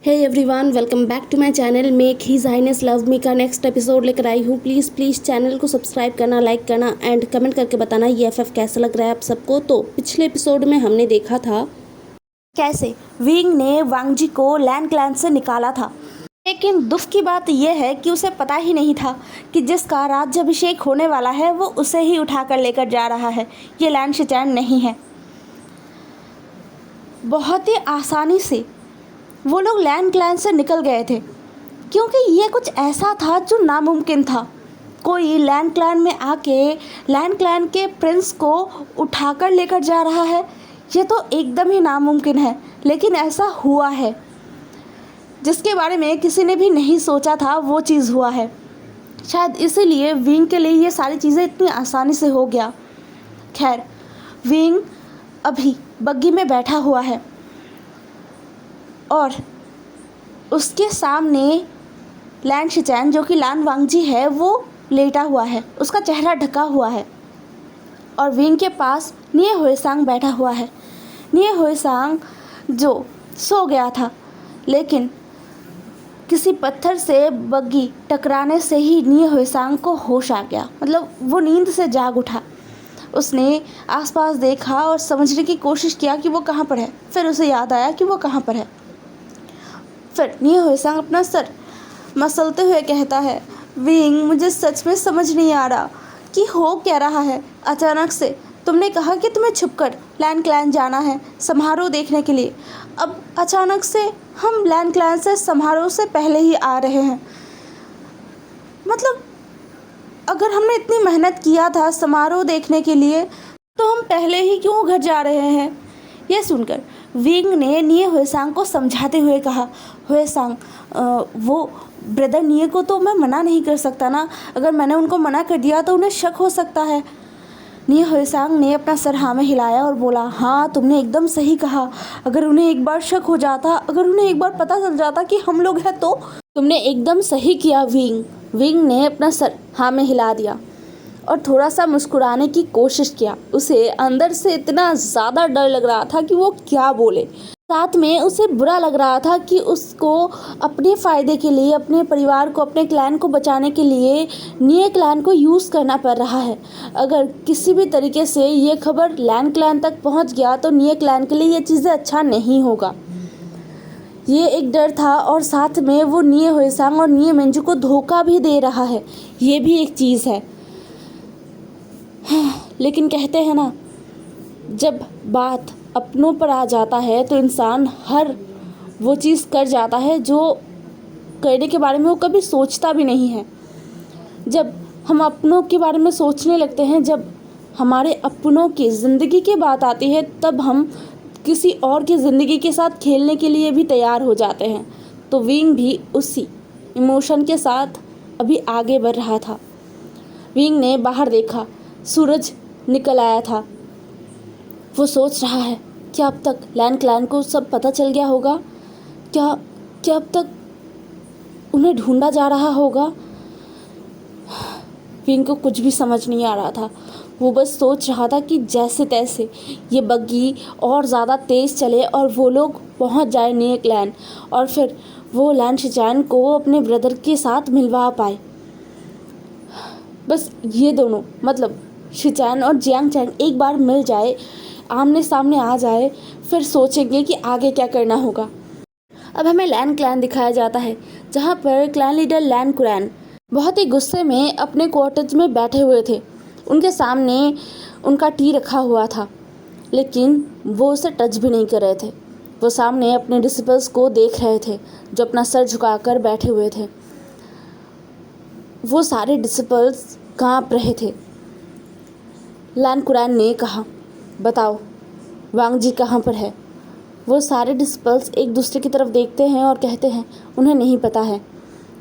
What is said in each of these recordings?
Hey everyone, welcome back to my channel make his highness love me का next episode लेकर आई हूँ। Please channel को subscribe करना, लाइक करना एंड कमेंट करके बताना ये एफएफ कैसा लग रहा है आप सबको। तो पिछले एपिसोड में हमने देखा था कैसे विंग ने वांग जी को लैंड क्लैन से निकाला था, लेकिन दुख की बात यह है कि उसे पता ही नहीं था कि जिसका राज्याभिषेक होने वाला है वो उसे ही उठाकर लेकर जा रहा है। ये लैंड शिचैन नहीं है। बहुत ही आसानी से वो लोग लैंड क्लैन से निकल गए थे, क्योंकि ये कुछ ऐसा था जो नामुमकिन था। कोई लैंड क्लैन में आके लैंड क्लैन के प्रिंस को उठाकर लेकर जा रहा है, ये तो एकदम ही नामुमकिन है। लेकिन ऐसा हुआ है, जिसके बारे में किसी ने भी नहीं सोचा था वो चीज़ हुआ है। शायद इसीलिए विंग के लिए ये सारी चीज़ें इतनी आसानी से हो गया। खैर, विंग अभी बग्गी में बैठा हुआ है और उसके सामने लैंड शिचैन, जो कि लान वांगजी है, वो लेटा हुआ है, उसका चेहरा ढका हुआ है। और विंग के पास निये हुएसांग बैठा हुआ है। निये हुएसांग जो सो गया था, लेकिन किसी पत्थर से बग्गी टकराने से ही निये हुएसांग को होश आ गया। मतलब वो नींद से जाग उठा। उसने आसपास देखा और समझने की कोशिश किया कि वो कहाँ पर है। फिर उसे याद आया कि वो कहाँ पर है। फिर निये हुएसांग अपना सर मसलते हुए कहता है, विंग, मुझे सच में समझ नहीं आ रहा कि हो क्या रहा है। अचानक से तुमने कहा कि तुम्हें छुपकर लैंड क्लैन जाना है समारोह देखने के लिए। अब अचानक से हम लैंड क्लैन से समारोह से पहले ही आ रहे हैं। मतलब अगर हमने इतनी मेहनत किया था समारोह देखने के लिए, तो हम पहले ही क्यों घर जा रहे हैं। यह सुनकर विंग ने निये हुएसांग को समझाते हुए कहा, हुएसांग, वो ब्रदर निये को तो मैं मना नहीं कर सकता ना। अगर मैंने उनको मना कर दिया तो उन्हें शक हो सकता है। निये हुएसांग ने अपना सर हाँ में हिलाया और बोला, हाँ, तुमने एकदम सही कहा। अगर उन्हें एक बार शक हो जाता, अगर उन्हें एक बार पता चल जाता कि हम लोग हैं, तो तुमने एकदम सही किया विंग। विंग ने अपना सर हाँ में हिला दिया और थोड़ा सा मुस्कुराने की कोशिश किया। उसे अंदर से इतना ज़्यादा डर लग रहा था कि वो क्या बोले। साथ में उसे बुरा लग रहा था कि उसको अपने फ़ायदे के लिए, अपने परिवार को, अपने क्लैन को बचाने के लिए निये क्लैन को यूज़ करना पड़ रहा है। अगर किसी भी तरीके से ये खबर लैंड क्लैन तक पहुंच गया तो निये क्लैन के लिए ये चीज़ें अच्छा नहीं होगा। ये एक डर था और साथ में वो निये हुएसांग और निये मिंजू को धोखा भी दे रहा है, ये भी एक चीज़ है। लेकिन कहते हैं ना, जब बात अपनों पर आ जाता है तो इंसान हर वो चीज़ कर जाता है जो करने के बारे में वो कभी सोचता भी नहीं है। जब हम अपनों के बारे में सोचने लगते हैं, जब हमारे अपनों की ज़िंदगी की बात आती है, तब हम किसी और की ज़िंदगी के साथ खेलने के लिए भी तैयार हो जाते हैं। तो विंग भी उसी इमोशन के साथ अभी आगे बढ़ रहा था। विंग ने बाहर देखा, सूरज निकल आया था। वो सोच रहा है, क्या अब तक लैंड क्लैन को सब पता चल गया होगा? क्या अब तक उन्हें ढूंढा जा रहा होगा? विंग को कुछ भी समझ नहीं आ रहा था। वो बस सोच रहा था कि जैसे तैसे ये बग्गी और ज़्यादा तेज़ चले और वो लोग पहुंच जाए निये क्लैन, और फिर वो लैंड शिचैन को अपने ब्रदर के साथ मिलवा पाए। बस ये दोनों, मतलब शिचैन और जियांग चैंग, एक बार मिल जाए, आमने सामने आ जाए, फिर सोचेंगे कि आगे क्या करना होगा। अब हमें लैंड क्लैन दिखाया जाता है, जहाँ पर क्लैन लीडर लैंड कुरैन बहुत ही गुस्से में अपने क्वार्टर्स में बैठे हुए थे। उनके सामने उनका टी रखा हुआ था, लेकिन वो उसे टच भी नहीं कर रहे थे। वो सामने अपने डिसिपल्स को देख रहे थे, जो अपना सर झुकाकर बैठे हुए थे। वो सारे डिसिपल्स काँप रहे थे। लैंड कुरैन ने कहा, बताओ वांग जी कहाँ पर है? वो सारे डिसिपल्स एक दूसरे की तरफ देखते हैं और कहते हैं, उन्हें नहीं पता है।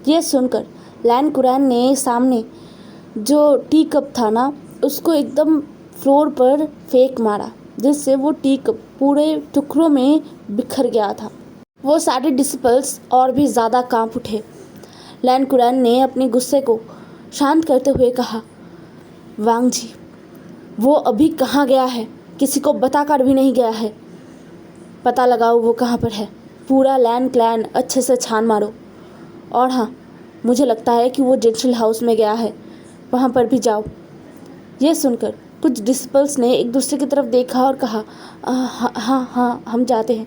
ये सुनकर लैंड कुरैन ने सामने जो टी कप था ना, उसको एकदम फ्लोर पर फेंक मारा, जिससे वो टी कप पूरे टुकड़ों में बिखर गया था। वो सारे डिसिपल्स और भी ज़्यादा कांप उठे। लैंड कुरैन ने अपने गुस्से को शांत करते हुए कहा, वांग जी, वो अभी कहाँ गया है? किसी को बताकर भी नहीं गया है। पता लगाओ वो कहाँ पर है। पूरा लैंड क्लैन अच्छे से छान मारो। और हाँ, मुझे लगता है कि वो जेंटल हाउस में गया है, वहाँ पर भी जाओ। यह सुनकर कुछ डिसिपल्स ने एक दूसरे की तरफ देखा और कहा, हाँ हाँ हाँ, हम जाते हैं।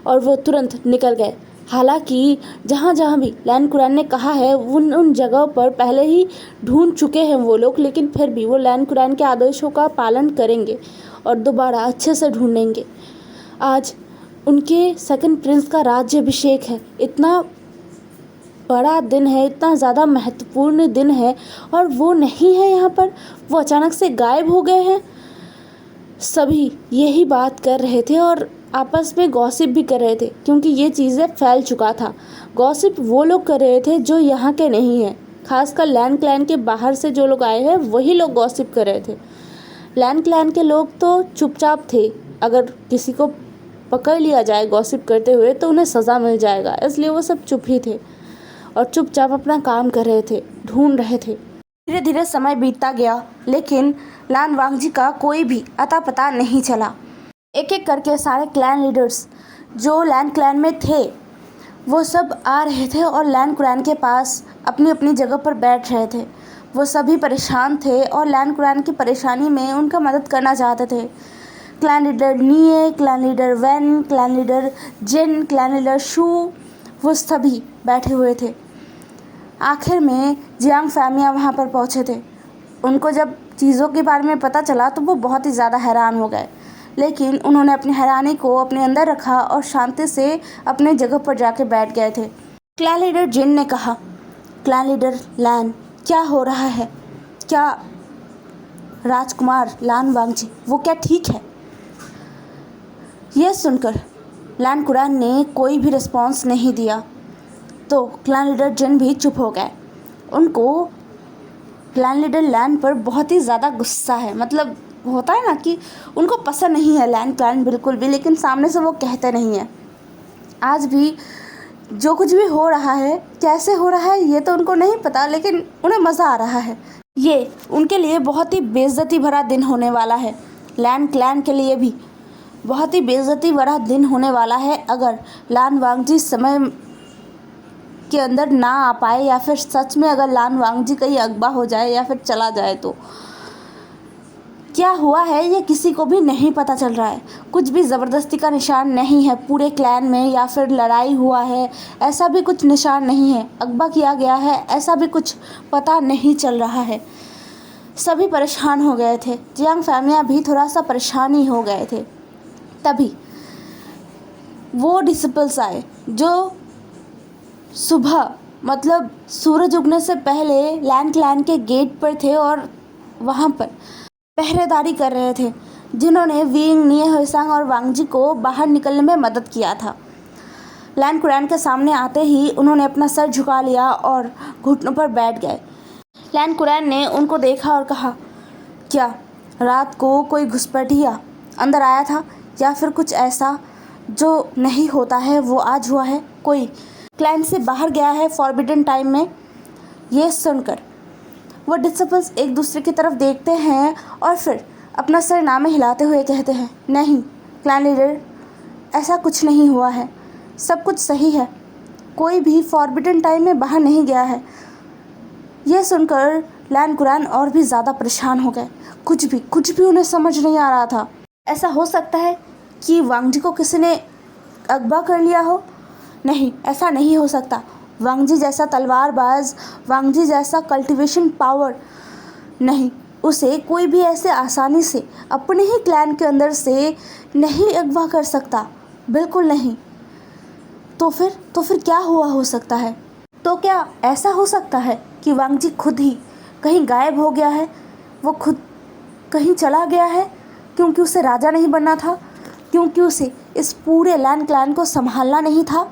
और वो तुरंत निकल गए। हालांकि जहाँ जहाँ भी लैंड कुरान ने कहा है उन जगहों पर पहले ही ढूंढ चुके हैं वो लोग, लेकिन फिर भी वो लैंड कुरान के आदेशों का पालन करेंगे और दोबारा अच्छे से ढूंढेंगे। आज उनके सेकंड प्रिंस का राज्याभिषेक है। इतना बड़ा दिन है, इतना ज़्यादा महत्वपूर्ण दिन है, और वो नहीं है यहाँ पर। वो अचानक से गायब हो गए हैं। सभी यही बात कर रहे थे और आपस में गॉसिप भी कर रहे थे, क्योंकि ये चीज़ें फैल चुका था। गॉसिप वो लोग कर रहे थे जो यहाँ के नहीं हैं, खासकर लैंड क्लैन के बाहर से जो लोग आए हैं वही लोग गॉसिप कर रहे थे। लैंड क्लैन के लोग तो चुपचाप थे। अगर किसी को पकड़ लिया जाए गॉसिप करते हुए तो उन्हें सज़ा मिल जाएगा, इसलिए वो सब चुप ही थे और चुपचाप अपना काम कर रहे थे, ढूंढ रहे थे। धीरे धीरे समय बीतता गया, लेकिन लान वांगजी का कोई भी अता पता नहीं चला। एक एक करके सारे क्लैन लीडर्स जो लैंड क्लैन में थे वो सब आ रहे थे और लैंड कुरान के पास अपनी अपनी जगह पर बैठ रहे थे। वो सभी परेशान थे और लैंड कुरान की परेशानी में उनका मदद करना चाहते थे। Clan leader Nie, clan leader वैन, clan leader Jin, clan leader Shu, वो सभी बैठे हुए थे। आखिर में जियांग फैमिया वहाँ पर पहुँचे थे। उनको जब चीज़ों के बारे में पता चला तो वो बहुत ही ज़्यादा हैरान हो गए, लेकिन उन्होंने अपनी हैरानी को अपने अंदर रखा और शांति से अपने जगह पर जाके बैठ गए थे। क्लैन लीडर जिन ने कहा, क्लैन लीडर लैन, क्या हो रहा है? क्या राजकुमार लान वांगजी वो क्या ठीक है? यह सुनकर लैंड कुरान ने कोई भी रिस्पॉन्स नहीं दिया तो क्लैन लीडर जिन भी चुप हो गए। उनको क्लैन लीडर लैंड पर बहुत ही ज़्यादा गुस्सा है। मतलब होता है ना कि उनको पसंद नहीं है लैंड क्लैन बिल्कुल भी, लेकिन सामने से वो कहते नहीं हैं। आज भी जो कुछ भी हो रहा है, कैसे हो रहा है ये तो उनको नहीं पता, लेकिन उन्हें मज़ा आ रहा है। ये उनके लिए बहुत ही बेइज्जती भरा दिन होने वाला है। लैंड क्लैन के लिए भी बहुत ही बेइज्जती भरा दिन होने वाला है अगर लान वांगजी समय के अंदर ना आ पाए, या फिर सच में अगर लान वांगजी कहीं अगवा हो जाए या फिर चला जाए तो। क्या हुआ है ये किसी को भी नहीं पता चल रहा है। कुछ भी ज़बरदस्ती का निशान नहीं है पूरे क्लैन में, या फिर लड़ाई हुआ है ऐसा भी कुछ निशान नहीं है, अगवा किया गया है ऐसा भी कुछ पता नहीं चल रहा है। सभी परेशान हो गए थे। जियांग फैमिया भी थोड़ा सा परेशान ही हो गए थे। तभी वो डिसिपल्स आए जो सुबह मतलब सूरज उगने से पहले लैंड क्लैन के गेट पर थे और वहाँ पर पहरेदारी कर रहे थे, जिन्होंने विंग, निये हुएसांग और वांगजी को बाहर निकलने में मदद किया था। लैंड कुरान के सामने आते ही उन्होंने अपना सर झुका लिया और घुटनों पर बैठ गए। लैंड कुरान ने उनको देखा और कहा, क्या रात को कोई घुसपैठिया अंदर आया था, या फिर कुछ ऐसा जो नहीं होता है वो आज हुआ है? कोई क्लैन से बाहर गया है फॉरबिडन टाइम में? ये सुनकर वो डिसिपल्स एक दूसरे की तरफ देखते हैं और फिर अपना सर ना में हिलाते हुए कहते हैं, नहीं क्लैन लीडर, ऐसा कुछ नहीं हुआ है, सब कुछ सही है, कोई भी फॉरबिडन टाइम में बाहर नहीं गया है। यह सुनकर लैंड कुरान और भी ज़्यादा परेशान हो गए। कुछ भी उन्हें समझ नहीं आ रहा था। ऐसा हो सकता है कि वांगजी को किसी ने अगवा कर लिया हो? नहीं, ऐसा नहीं हो सकता। वांगजी जैसा तलवारबाज, वांगजी जैसा कल्टीवेशन पावर, नहीं, उसे कोई भी ऐसे आसानी से अपने ही क्लैन के अंदर से नहीं अगवा कर सकता, बिल्कुल नहीं। तो फिर क्या हुआ हो सकता है? तो क्या ऐसा हो सकता है कि वांगजी खुद ही कहीं गायब हो गया है, वो खुद कहीं चला गया है क्योंकि उसे राजा नहीं बनना था, क्योंकि उसे इस पूरे लैंड क्लैन को संभालना नहीं था?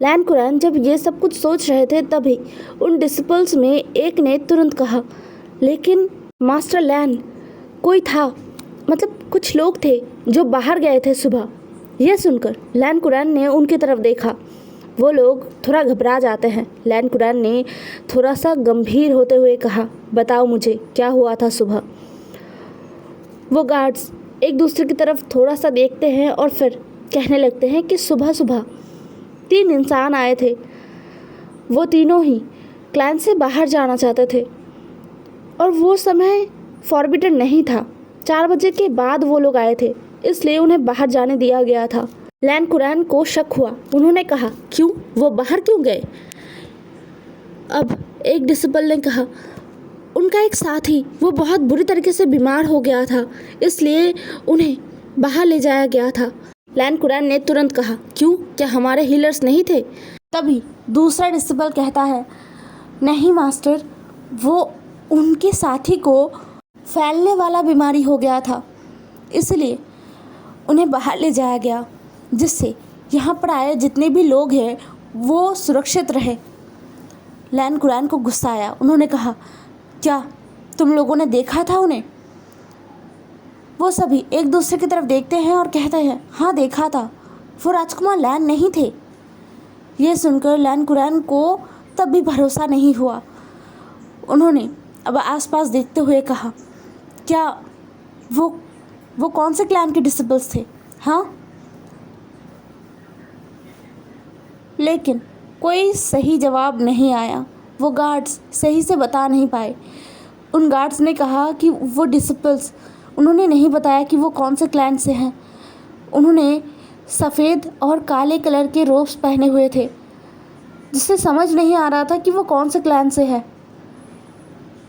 लैंड कुरान जब ये सब कुछ सोच रहे थे तभी उन डिसिपल्स में एक ने तुरंत कहा, लेकिन मास्टर लैंड, कोई था, मतलब कुछ लोग थे जो बाहर गए थे सुबह। यह सुनकर लैंड कुरान ने उनकी तरफ देखा। वो लोग थोड़ा घबरा जाते हैं। लैंड कुरान ने थोड़ा सा गंभीर होते हुए कहा, बताओ मुझे क्या हुआ था सुबह? वो गार्ड्स एक दूसरे की तरफ थोड़ा सा देखते हैं और फिर कहने लगते हैं कि सुबह सुबह 3 इंसान आए थे। वो तीनों ही क्लैन से बाहर जाना चाहते थे और वो समय फॉरबिडन नहीं था। 4 बजे के बाद वो लोग आए थे, इसलिए उन्हें बाहर जाने दिया गया था। लैन कुरैन को शक हुआ। उन्होंने कहा, क्यों, वो बाहर क्यों गए? अब एक डिसिपल ने कहा, उनका एक साथी वो बहुत बुरी तरीके से बीमार हो गया था, इसलिए उन्हें बाहर ले जाया गया था। लैन कुरैन ने तुरंत कहा, क्यों, क्या हमारे हीलर्स नहीं थे? तभी दूसरा डिसिपल कहता है, नहीं मास्टर, वो उनके साथी को फैलने वाला बीमारी हो गया था, इसलिए उन्हें बाहर ले जाया गया, जिससे यहाँ पर आए जितने भी लोग हैं वो सुरक्षित रहे। लैन कुरैन को गुस्सा आया। उन्होंने कहा, क्या तुम लोगों ने देखा था उन्हें? वो सभी एक दूसरे की तरफ देखते हैं और कहते हैं, हाँ देखा था, वो राजकुमार लैन नहीं थे। ये सुनकर लैन कुरैन को तब भी भरोसा नहीं हुआ। उन्होंने अब आसपास देखते हुए कहा, क्या वो कौन से क्लैन के डिसिपल्स थे? हाँ, लेकिन कोई सही जवाब नहीं आया। वो गार्ड्स सही से बता नहीं पाए। उन गार्ड्स ने कहा कि वो डिसिपल्स, उन्होंने नहीं बताया कि वो कौन से क्लैन से हैं। उन्होंने सफ़ेद और काले कलर के रोब्स पहने हुए थे, जिससे समझ नहीं आ रहा था कि वो कौन से क्लैन से है।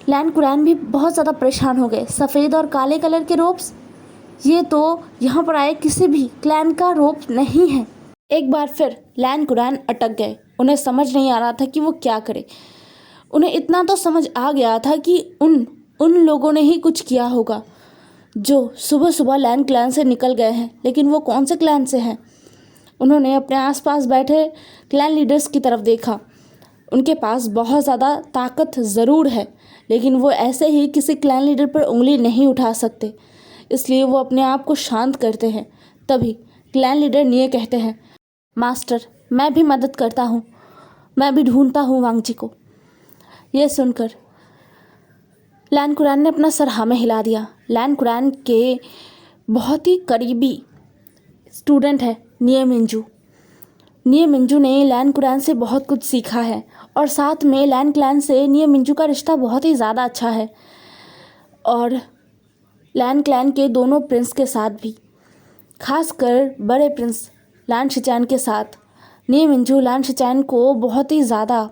लैन कुरैन भी बहुत ज़्यादा परेशान हो गए। सफ़ेद और काले कलर के रोब्स, ये तो यहाँ पर आए किसी भी क्लैन का रोब नहीं है। एक बार फिर लैन कुरैन अटक गए। उन्हें समझ नहीं आ रहा था कि वो क्या करे। उन्हें इतना तो समझ आ गया था कि उन लोगों ने ही कुछ किया होगा जो सुबह सुबह लैन क्लैन से निकल गए हैं, लेकिन वो कौन से क्लैन से हैं? उन्होंने अपने आसपास बैठे क्लैन लीडर्स की तरफ देखा। उनके पास बहुत ज़्यादा ताकत ज़रूर है, लेकिन वो ऐसे ही किसी क्लैन लीडर पर उंगली नहीं उठा सकते, इसलिए वो अपने आप को शांत करते हैं। तभी क्लैन लीडर निये कहते हैं, मास्टर, मैं भी मदद करता हूँ, मैं भी ढूंढता हूँ वांगजी को। यह सुनकर लैन कुरैन ने अपना सर हाँ में हिला दिया। लैन कुरैन के बहुत ही करीबी स्टूडेंट है निये मिंजू। निये मिंजू ने लैन कुरैन से बहुत कुछ सीखा है और साथ में लैन क्लैन से निये मिंजू का रिश्ता बहुत ही ज़्यादा अच्छा है और लैन क्लैन के दोनों प्रिंस के साथ भी, खासकर बड़े प्रिंस लैन शिचैन के साथ निये मिंजू लैन शिचैन को बहुत ही ज़्यादा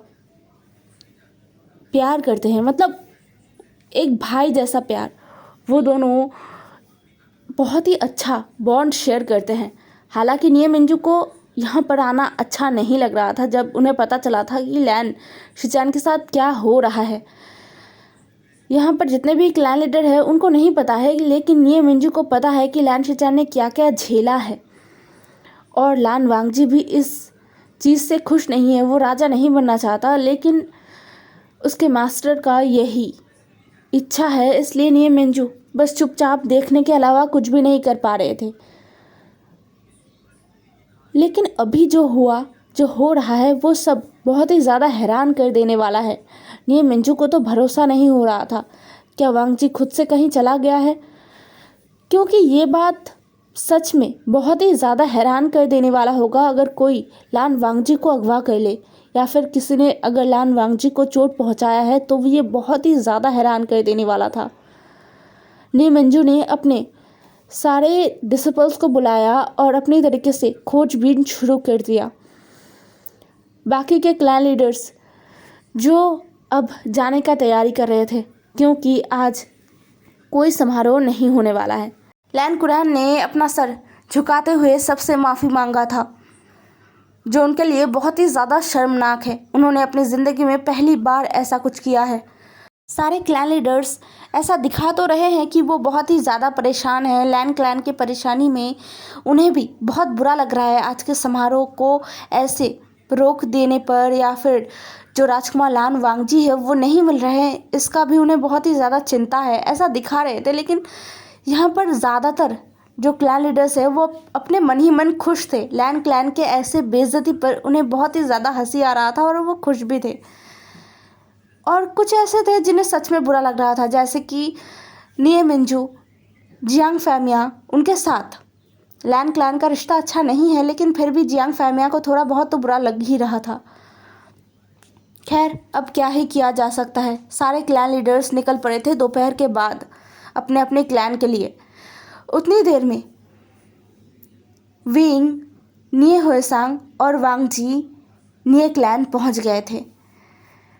प्यार करते हैं, मतलब एक भाई जैसा प्यार। वो दोनों बहुत ही अच्छा बॉन्ड शेयर करते हैं। हालांकि निये मिंजू को यहाँ पर आना अच्छा नहीं लग रहा था जब उन्हें पता चला था कि लैन शिचैन के साथ क्या हो रहा है। यहाँ पर जितने भी क्लैन लीडर हैं उनको नहीं पता है, लेकिन निये मिंजू को पता है कि लैन शिचैन ने क्या क्या झेला है और लैन वांगजी भी इस चीज़ से खुश नहीं है। वो राजा नहीं बनना चाहता, लेकिन उसके मास्टर का यही इच्छा है, इसलिए निये मिंजू बस चुपचाप देखने के अलावा कुछ भी नहीं कर पा रहे थे। लेकिन अभी जो हो रहा है वो सब बहुत ही ज़्यादा हैरान कर देने वाला है। निये मिंजू को तो भरोसा नहीं हो रहा था, क्या वांगजी खुद से कहीं चला गया है? क्योंकि ये बात सच में बहुत ही ज़्यादा हैरान कर देने वाला होगा अगर कोई लैन वांगजी को अगवा कर ले, या फिर किसी ने अगर लैन वांगजी को चोट पहुंचाया है तो ये बहुत ही ज़्यादा हैरान कर देने वाला था। निये मिंजू ने अपने सारे डिसिपल्स को बुलाया और अपनी तरीके से खोजबीन शुरू कर दिया। बाकी के क्लैन लीडर्स जो अब जाने का तैयारी कर रहे थे, क्योंकि आज कोई समारोह नहीं होने वाला है। लैन कुरैन ने अपना सर झुकाते हुए सबसे माफ़ी मांगा था, जो उनके लिए बहुत ही ज़्यादा शर्मनाक है। उन्होंने अपनी ज़िंदगी में पहली बार ऐसा कुछ किया है। सारे क्लैन लीडर्स ऐसा दिखा तो रहे हैं कि वो बहुत ही ज़्यादा परेशान हैं। लैन क्लैन की परेशानी में उन्हें भी बहुत बुरा लग रहा है आज के समारोह को ऐसे रोक देने पर, या फिर जो राजकुमार लैन वांगजी है वो नहीं मिल रहे हैं, इसका भी उन्हें बहुत ही ज़्यादा चिंता है। ऐसा दिखा रहे थे, लेकिन यहाँ पर ज़्यादातर जो क्लैन लीडर्स है वो अपने मन ही मन खुश थे। लैन क्लैन के ऐसे बेइज्जती पर उन्हें बहुत ही ज़्यादा हंसी आ रहा था और वो खुश भी थे। और कुछ ऐसे थे जिन्हें सच में बुरा लग रहा था, जैसे कि निये मिंजू, जियांग फैमिया, उनके साथ लैन क्लैन का रिश्ता अच्छा नहीं है, लेकिन फिर भी जियांग फैमिया को थोड़ा बहुत तो बुरा लग ही रहा था। खैर, अब क्या ही किया जा सकता है। सारे क्लैन लीडर्स निकल पड़े थे दोपहर के बाद अपने अपने क्लैन के लिए। उतनी देर में विंग, निये हुएसांग और वांग जी निये क्लैन पहुंच गए थे।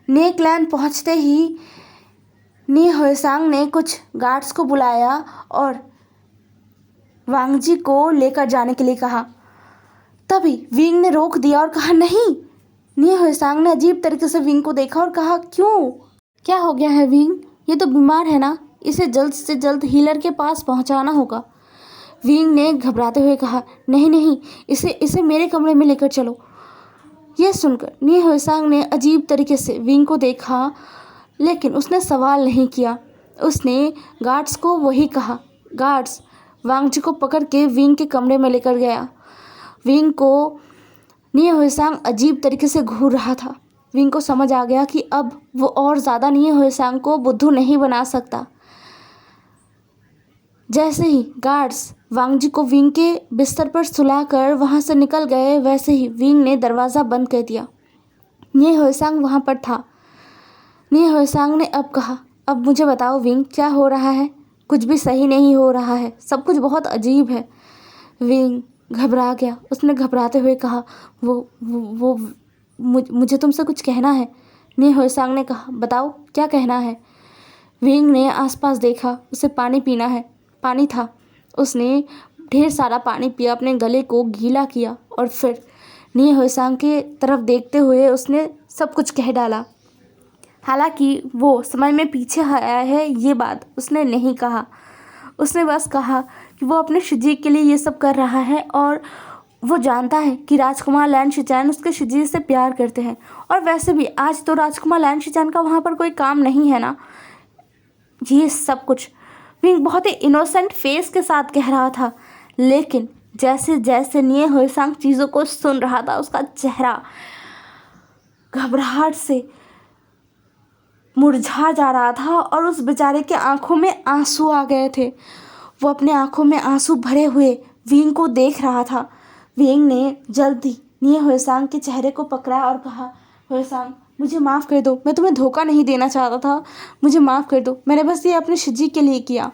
निये क्लैन पहुंचते ही निये हुएसांग ने कुछ गार्ड्स को बुलाया और वांग जी को लेकर जाने के लिए कहा। तभी विंग ने रोक दिया और कहा, नहीं। निये हुएसांग ने अजीब तरीके से विंग को देखा और कहा, क्यों, क्या हो गया है विंग? ये तो बीमार है ना, इसे जल्द से जल्द हीलर के पास पहुंचाना होगा। विंग ने घबराते हुए कहा, नहीं नहीं, इसे मेरे कमरे में लेकर चलो। यह सुनकर निये हुएसांग ने अजीब तरीके से विंग को देखा, लेकिन उसने सवाल नहीं किया। उसने गार्ड्स को वही कहा। गार्ड्स वांग जी को पकड़ के विंग के कमरे में लेकर गया। विंग को निये हुएसांग अजीब तरीके से घूर रहा था। विंग को समझ आ गया कि अब वो और ज़्यादा निये हुएसांग को बुद्धू नहीं बना सकता। जैसे ही गार्ड्स वांग जी को विंग के बिस्तर पर सुलाकर वहाँ से निकल गए, वैसे ही विंग ने दरवाज़ा बंद कर दिया। निये हुएसांग वहाँ पर था। निये हुएसांग ने अब कहा, अब मुझे बताओ विंग, क्या हो रहा है? कुछ भी सही नहीं हो रहा है, सब कुछ बहुत अजीब है। विंग घबरा गया। उसने घबराते हुए कहा, वो मुझे तुमसे कुछ कहना है। निये हुएसांग ने कहा, बताओ क्या कहना है। विंग ने आसपास देखा। उसे पानी पीना है। पानी था। उसने ढेर सारा पानी पिया, अपने गले को गीला किया और फिर निये हुएसांग के तरफ देखते हुए उसने सब कुछ कह डाला। हालांकि वो समय में पीछे आया है, ये बात उसने नहीं कहा। उसने बस कहा कि वो अपने शिजी के लिए ये सब कर रहा है और वो जानता है कि राजकुमार लैन शिचैन उसके शिजी से प्यार करते हैं। और वैसे भी आज तो राजकुमार लैन शिचैन का वहाँ पर कोई काम नहीं है ना। ये सब कुछ विंग बहुत ही इनोसेंट फेस के साथ कह रहा था, लेकिन जैसे जैसे निये हुएसांग चीज़ों को सुन रहा था, उसका चेहरा घबराहट से मुरझा जा रहा था और उस बेचारे के आंखों में आंसू आ गए थे। वो अपने आंखों में आंसू भरे हुए विंग को देख रहा था। विंग ने जल्दी निये हुएसांग के चेहरे को पकड़ा और कहा, हुएसांग, मुझे माफ़ कर दो, मैं तुम्हें धोखा नहीं देना चाहता था, मुझे माफ़ कर दो, मैंने बस ये अपने शिजी के लिए किया।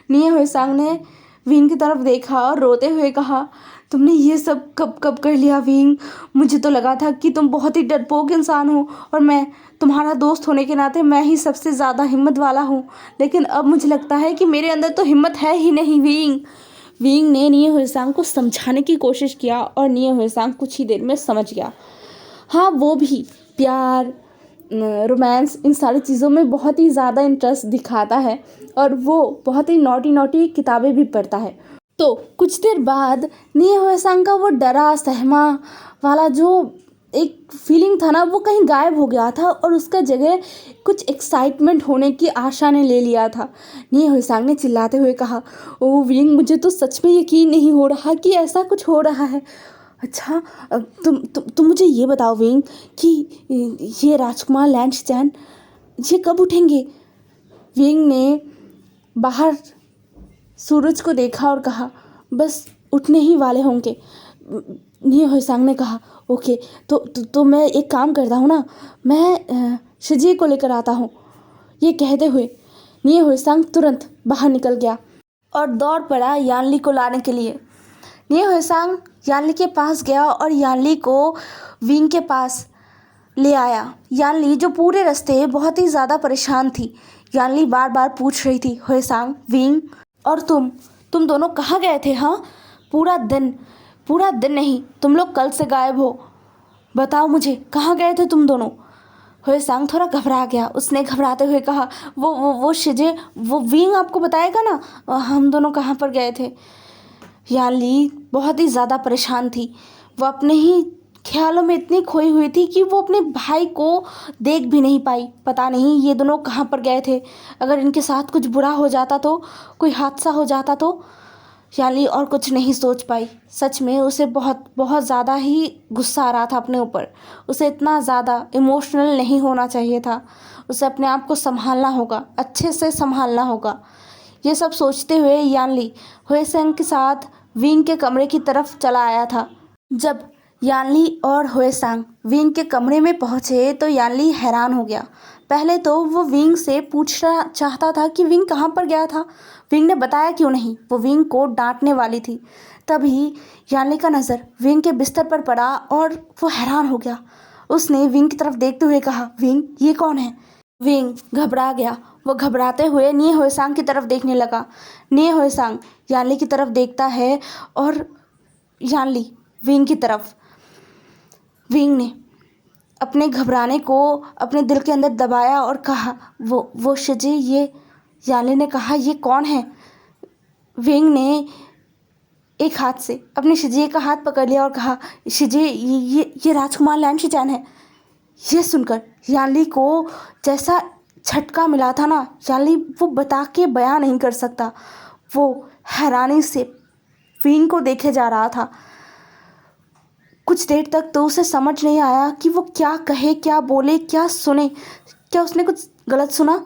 निये हुएसांग ने विंग की तरफ देखा और रोते हुए कहा, तुमने ये सब कब कर लिया विंग? मुझे तो लगा था कि तुम बहुत ही डरपोक इंसान हो और मैं तुम्हारा दोस्त होने के नाते मैं ही सबसे ज़्यादा हिम्मत वाला हूँ, लेकिन अब मुझे लगता है कि मेरे अंदर तो हिम्मत है ही नहीं विंग। विंग ने निये हुएसांग को समझाने की कोशिश किया और निये हुएसांग कुछ ही देर में समझ गया। हाँ, वो भी प्यार, रोमांस, इन सारी चीज़ों में बहुत ही ज़्यादा इंटरेस्ट दिखाता है और वो बहुत ही नॉटी किताबें भी पढ़ता है। तो कुछ देर बाद निये हुएसांग का वो डरा सहमा वाला जो एक फीलिंग था ना, वो कहीं गायब हो गया था और उसका जगह कुछ एक्साइटमेंट होने की आशा ने ले लिया था। निये हुएसांग ने चिल्लाते हुए कहा, ओ विंग, मुझे तो सच में यकीन नहीं हो रहा कि ऐसा कुछ हो रहा है। अच्छा, तुम मुझे ये बताओ विंग कि ये राजकुमार लैन शिचैन ये कब उठेंगे? विंग ने बाहर सूरज को देखा और कहा, बस उठने ही वाले होंगे। निये हुएसांग ने कहा, ओके, तो मैं एक काम करता हूँ ना, मैं शिजी को लेकर आता हूँ। ये कहते हुए निये हुएसांग तुरंत बाहर निकल गया और दौड़ पड़ा यानली को लाने के लिए। निये हुएसांग यानली के पास गया और यानली को विंग के पास ले आया। यानली जो पूरे रास्ते बहुत ही ज़्यादा परेशान थी। यानली बार बार पूछ रही थी, हुएसांग, विंग और तुम दोनों कहाँ गए थे? हाँ, पूरा दिन नहीं, तुम लोग कल से गायब हो। बताओ मुझे, कहाँ गए थे तुम दोनों? हुएसांग थोड़ा घबरा गया। उसने घबराते हुए कहा, वो शिजे, वो विंग आपको बताएगा ना हम दोनों कहाँ पर गए थे। यानली बहुत ही ज़्यादा परेशान थी। वो अपने ही ख्यालों में इतनी खोई हुई थी कि वो अपने भाई को देख भी नहीं पाई। पता नहीं ये दोनों कहाँ पर गए थे। अगर इनके साथ कुछ बुरा हो जाता तो, कोई हादसा हो जाता तो। यानली और कुछ नहीं सोच पाई। सच में उसे बहुत ज़्यादा ही गुस्सा आ रहा था अपने ऊपर। उसे इतना ज़्यादा इमोशनल नहीं होना चाहिए था। उसे अपने आप को संभालना होगा, अच्छे से संभालना होगा। ये सब सोचते हुए यानली हुएसेंग के साथ विंग के कमरे की तरफ चला आया था। जब यानली और हुएसांग विंग के कमरे में पहुंचे तो यानली हैरान हो गया। पहले तो वो विंग से पूछना चाहता था कि विंग कहाँ पर गया था, विंग ने बताया क्यों नहीं। वो विंग को डांटने वाली थी। तभी यानली का नज़र विंग के बिस्तर पर पड़ा और वो हैरान हो गया। उसने विंग की तरफ देखते हुए कहा, विंग ये कौन है? विंग घबरा गया। वो घबराते हुए निये हुएसांग की तरफ देखने लगा। निये हुएसांग यानली की तरफ देखता है और यानली विंग की तरफ। विंग ने अपने घबराने को अपने दिल के अंदर दबाया और कहा, वो शिजी, ये। यानली ने कहा, ये कौन है? विंग ने एक हाथ से अपने शिजी का हाथ पकड़ लिया और कहा, शिजी, ये राजकुमार लैन शिचैन है। ये सुनकर यानली को जैसा झटका मिला था ना, यानली वो बता के बयां नहीं कर सकता। वो हैरानी से विंग को देखे जा रहा था। कुछ देर तक तो उसे समझ नहीं आया कि वो क्या कहे, क्या बोले, क्या सुने। क्या उसने कुछ गलत सुना?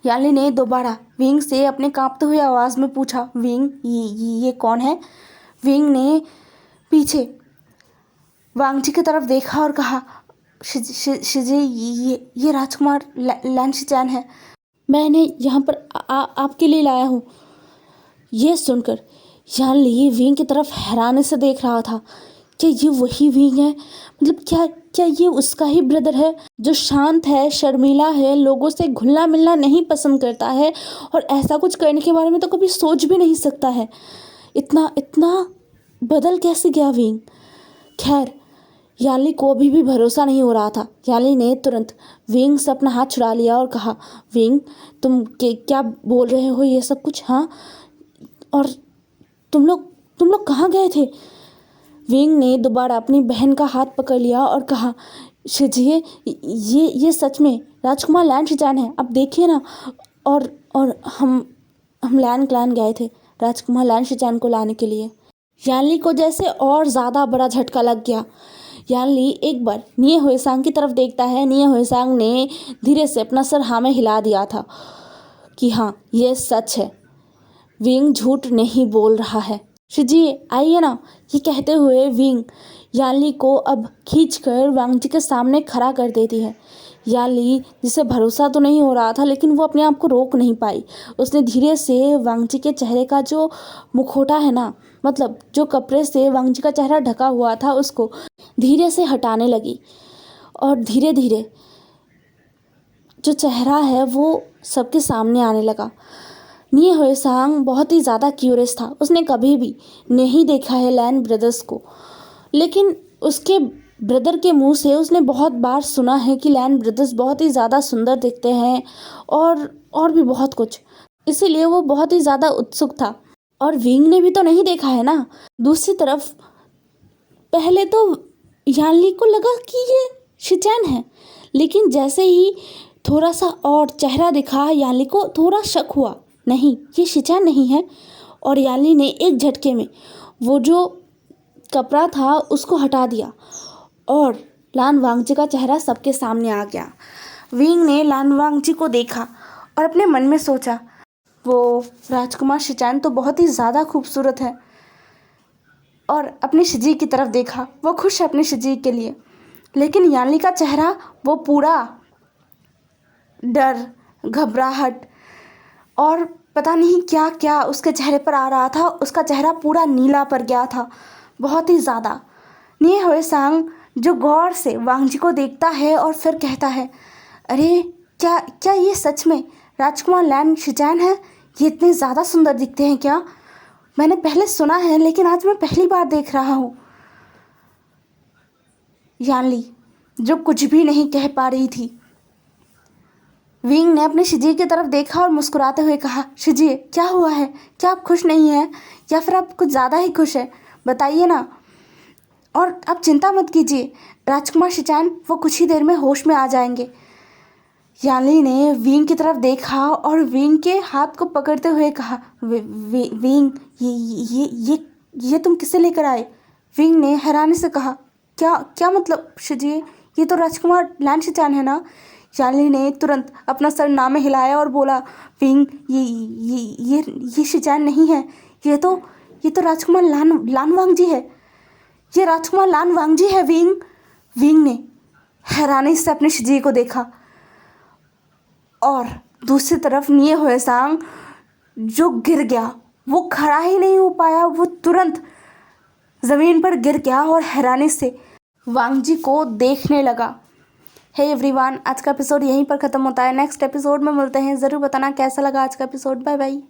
यानली ने दोबारा विंग से अपने कांपते हुए आवाज़ में पूछा, विंग, ये कौन है? विंग ने पीछे वांगजी की तरफ देखा और कहा, शिजी, ये राजकुमार लैन शिचैन है। मैं इन्हें यहाँ पर आपके लिए लाया हूँ। ये सुनकर यानली विंग की तरफ हैरानी से देख रहा था। क्या ये वही विंग है? मतलब क्या ये उसका ही ब्रदर है जो शांत है, शर्मीला है, लोगों से घुलना मिलना नहीं पसंद करता है और ऐसा कुछ करने के बारे में तो कभी सोच भी नहीं सकता है। इतना बदल कैसे गया विंग? खैर, यानली को अभी भी भरोसा नहीं हो रहा था। यानली ने तुरंत विंग से अपना हाथ छुड़ा लिया और कहा, विंग, तुम क्या बोल रहे हो ये सब कुछ? हाँ, और तुम लोग कहाँ गए थे? विंग ने दोबारा अपनी बहन का हाथ पकड़ लिया और कहा, शिजी, ये सच में राजकुमार लैन शिचैन है। अब देखिए ना। और हम लैन क्लैन गए थे राजकुमार लैन शिचैन को लाने के लिए। यानली को जैसे और ज़्यादा बड़ा झटका लग गया। यानली एक बार निये हुएसांग की तरफ देखता है। निये हुएसांग ने धीरे से अपना सर हाँ में हिला दिया था कि हाँ, ये सच है, विंग झूठ नहीं बोल रहा है। शिजी, आइए ना। ये कहते हुए विंग यानली को अब खींचकर वांगजी के सामने खड़ा कर देती है। यानली, जिसे भरोसा तो नहीं हो रहा था, लेकिन वो अपने आप को रोक नहीं पाई। उसने धीरे से वांगजी के चेहरे का जो मुखौटा है ना, मतलब जो कपड़े से वांगजी का चेहरा ढका हुआ था, उसको धीरे से हटाने लगी और धीरे धीरे जो चेहरा है वो सबके सामने आने लगा। निये हुएसांग बहुत ही ज़्यादा क्यूरियस था। उसने कभी भी नहीं देखा है लैन ब्रदर्स को, लेकिन उसके ब्रदर के मुंह से उसने बहुत बार सुना है कि लैन ब्रदर्स बहुत ही ज़्यादा सुंदर दिखते हैं और भी बहुत कुछ। इसीलिए वो बहुत ही ज़्यादा उत्सुक था। और विंग ने भी तो नहीं देखा है ना। दूसरी तरफ पहले तो यानली को लगा कि ये शिचैन है, लेकिन जैसे ही थोड़ा सा और चेहरा दिखा, यानली को थोड़ा शक हुआ, नहीं, ये शिचैन नहीं है। और यानली ने एक झटके में वो जो कपड़ा था उसको हटा दिया और लान वांगजी का चेहरा सबके सामने आ गया। विंग ने लान वांगजी को देखा और अपने मन में सोचा, वो राजकुमार शिचैन तो बहुत ही ज़्यादा खूबसूरत है। और अपने शिजी की तरफ देखा। वो खुश है अपने शिजी के लिए, लेकिन यानली का चेहरा वो पूरा डर, घबराहट और पता नहीं क्या क्या उसके चेहरे पर आ रहा था। उसका चेहरा पूरा नीला पड़ गया था, बहुत ही ज़्यादा। निये हुएसांग जो गौर से वांगजी को देखता है और फिर कहता है, अरे क्या ये सच में राजकुमार लैन शिचैन है? ये इतने ज़्यादा सुंदर दिखते हैं क्या? मैंने पहले सुना है, लेकिन आज मैं पहली बार देख रहा हूँ। यानली जो कुछ भी नहीं कह पा रही थी। विंग ने अपने शिजी की तरफ देखा और मुस्कुराते हुए कहा, शिजी, क्या हुआ है? क्या आप खुश नहीं हैं या फिर आप कुछ ज़्यादा ही खुश हैं? बताइए ना। और आप चिंता मत कीजिए, राजकुमार शिचैन वो कुछ ही देर में होश में आ जाएंगे। यानली ने विंग की तरफ देखा और विंग के हाथ को पकड़ते हुए कहा, विंग, ये तुम किसे लेकर आए? विंग ने हैरानी से कहा, क्या मतलब शिजी, ये तो राजकुमार लैन शिचैन है ना? शालिनी ने तुरंत अपना सर ना में हिलाया और बोला, विंग, ये शिनचैन नहीं है, ये तो राजकुमार लान वांगजी है, ये राजकुमार लान वांगजी है विंग। विंग ने हैरानी से अपने शिजी को देखा और दूसरी तरफ निये हुएसांग जो गिर गया, वो खड़ा ही नहीं हो पाया, वो तुरंत ज़मीन पर गिर गया और हैरानी से वांगजी को देखने लगा। हे एवरीवन, आज का एपिसोड यहीं पर ख़त्म होता है। नेक्स्ट एपिसोड में मिलते हैं। ज़रूर बताना कैसा लगा आज का एपिसोड। Bye bye.